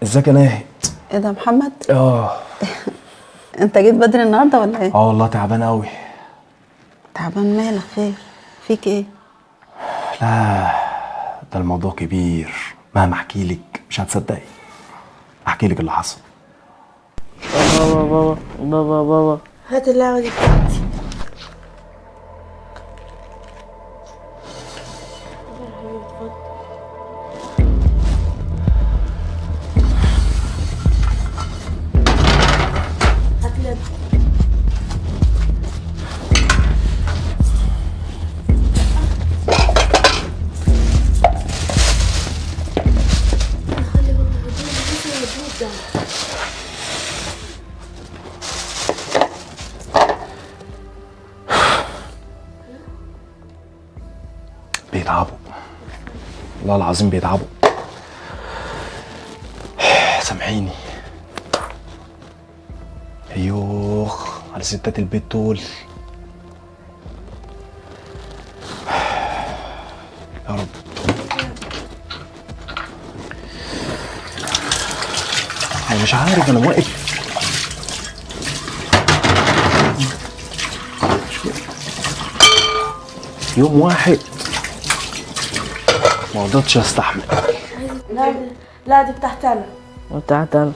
ازيك يا ناهد؟ ايه ده محمد؟ اه انت جيت بدري النهارده ولا ايه؟ والله تعبان قوي. تعبان؟ مالك؟ خير؟ فيك ايه؟ لا ده الموضوع كبير، مهما احكي لك مش هتصدقي. احكي لك اللي حصل. بابا هات اللعبة دي بتاعتي. هات لي بيتعبوا والله العظيم بيتعبوا. سامحيني. ايوخ على ستات البيت دول. يا رب. انا مش عارف انا واقف يوم واحد ما قدرتش استحمل. لا دي بتاعتي انا. بتاعت انا.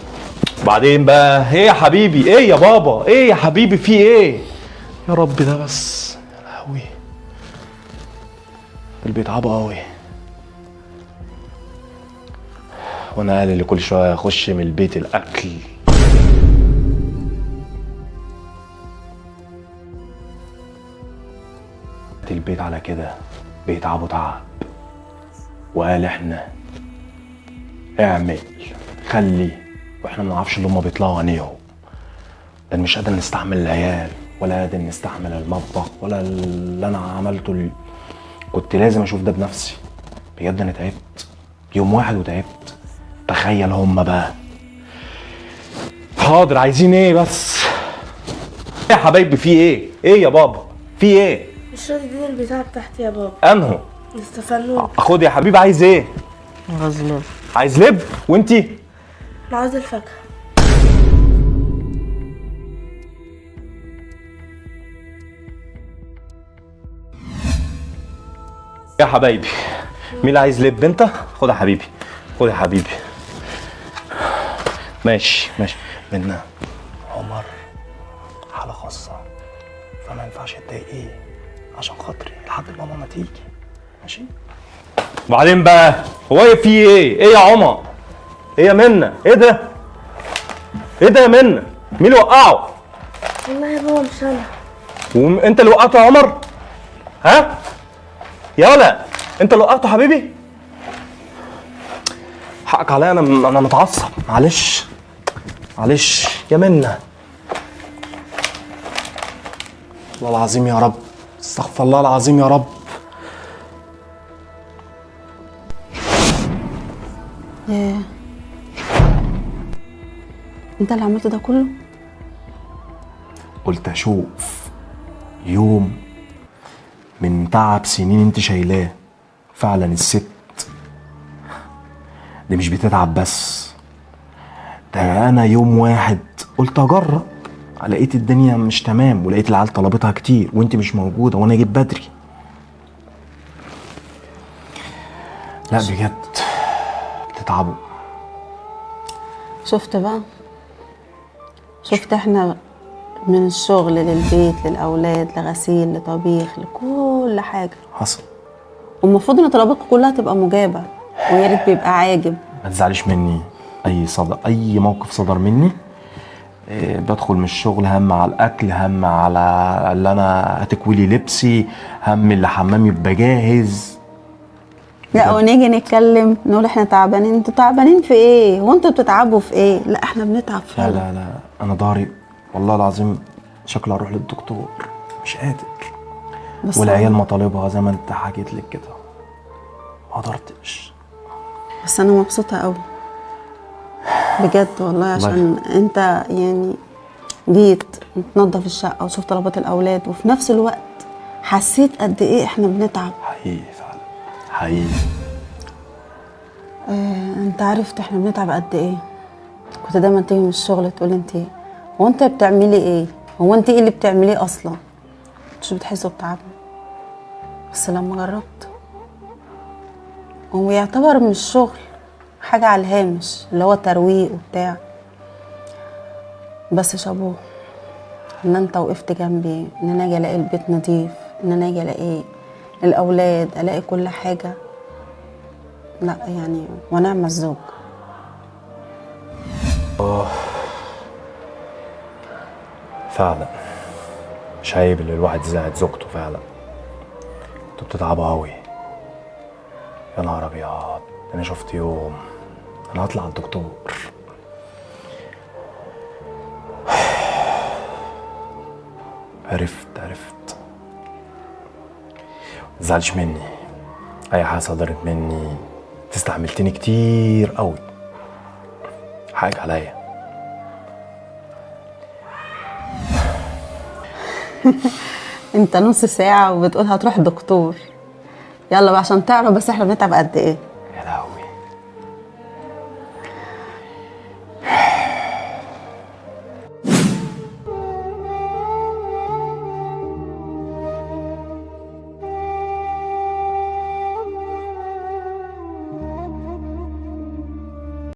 بعدين بقى ايه يا حبيبي؟ ايه يا بابا؟ ايه يا حبيبي؟ في ايه يا رب ده بس؟ يا لهوي دول بيتعبوا قوي. وانا قال اللي كل شويه اخش من البيت الاكل. البيت على كده بيتعبوا تعب، وقال احنا اعمل خلي، واحنا ما نعرفش اللي هم بيطلعوا عينيهم. ده مش قادر نستحمل العيال ولا قادر نستحمل المطبخ ولا اللي انا عملته كنت لازم اشوف ده بنفسي. بجد انا تعبت يوم واحد وتعبت. تخيل هم بقى. حاضر عايزين ايه بس؟ ايه يا حبايبي؟ في ايه؟ ايه يا بابا؟ في ايه؟ مش راضي اديني البتاعة بتاعتي يا بابا. انهو؟ استفنون. خد يا حبيبي. عايز ايه؟ غزلان. عايز لب؟ وانتي؟ انا عاوز الفاكهة. يا حبايبي مين اللي عايز لب؟ انت؟ خد يا حبيبي، خد يا حبيبي. ماشي ماشي. منا عمر حالة خاصة فما ينفعش تضايقيه عشان خاطري لحد ماما ما تيجي. ماشي؟ وبعدين بقى هو في ايه؟ ايه يا عمر؟ ايه يا منا؟ ايه ده؟ ايه ده يا منا؟ مين اللي وقعه؟ والله يا بابا مش انا. وانت اللي وقعته يا عمر؟ ها؟ يا ولا انت اللي وقعته حبيبي؟ حقك عليا، انا متعصب. معلش معلش يا منى. والله العظيم يا رب، استغفر الله العظيم يا رب. ايه انت اللي عملت ده كله؟ قلت اشوف يوم من تعب سنين انت شايلاه. فعلا الست دي مش بتتعب بس، ده انا يوم واحد قلت اجرب، لقيت الدنيا مش تمام ولقيت العيال طلبتها كتير وانت مش موجوده وانا جيت بدري. لا بجد بتتعبوا. شفت بقى؟ شفت احنا من الشغل للبيت للاولاد لغسيل لطبيخ لكل حاجه. حصل. والمفروض ان طلباتكم كلها تبقى مجابه ويا ريت بيبقى عاجب. ما تزعليش مني. اي موقف صدر مني بدخل من الشغل هم على الاكل، هم على اللي انا هتكويلي لبسي، هم اللي حمامي يبقى جاهز. لا ونيجي نتكلم نقول احنا تعبانين. انتوا تعبانين في ايه؟ وانتوا بتتعبوا في ايه؟ لا احنا بنتعب لا فعلا. لا لا انا ضهري والله العظيم شكلي اروح للدكتور، مش قادر. بس والعيال مطالبها زي ما انت حكيت لك كده ما قدرتش. بس انا مبسوطه قوي بجد والله، عشان انت يعني جيت تنظف الشقه وشوف طلبات الاولاد وفي نفس الوقت حسيت قد ايه احنا بنتعب. حقيقي فعلا حقيقي. انت عرفت احنا بنتعب قد ايه. كنت دايما تيجي من الشغل تقولي انت هو انت بتعملي ايه؟ هو انت ايه اللي بتعمليه اصلا؟ مش بتحسوا بتعبنا. بس لما جربت هو يعتبر مش شغل، حاجة على الهامش اللي هو ترويق وبتاع، بس شابوه ان انت وقفت جنبي، ان انا اجي الاقي البيت نظيف، ان انا اجي الاقي الاولاد، الاقي كل حاجة. لا يعني ونعم الزوج. فعلا مش عيب اللي الواحد يساعد زوجته فعلا. انتوا بتتعبوا قوي. يا نهار ابيض، انا شفت يوم انا هطلع الدكتور. عرفت متزعلش مني، اي حاجه صدرت مني تستحملتني كتير قوي، حاجه عليا. انت نص ساعة وبتقول هتروح دكتور. يلا بقى عشان تعرف بس احنا بنتعب قد ايه.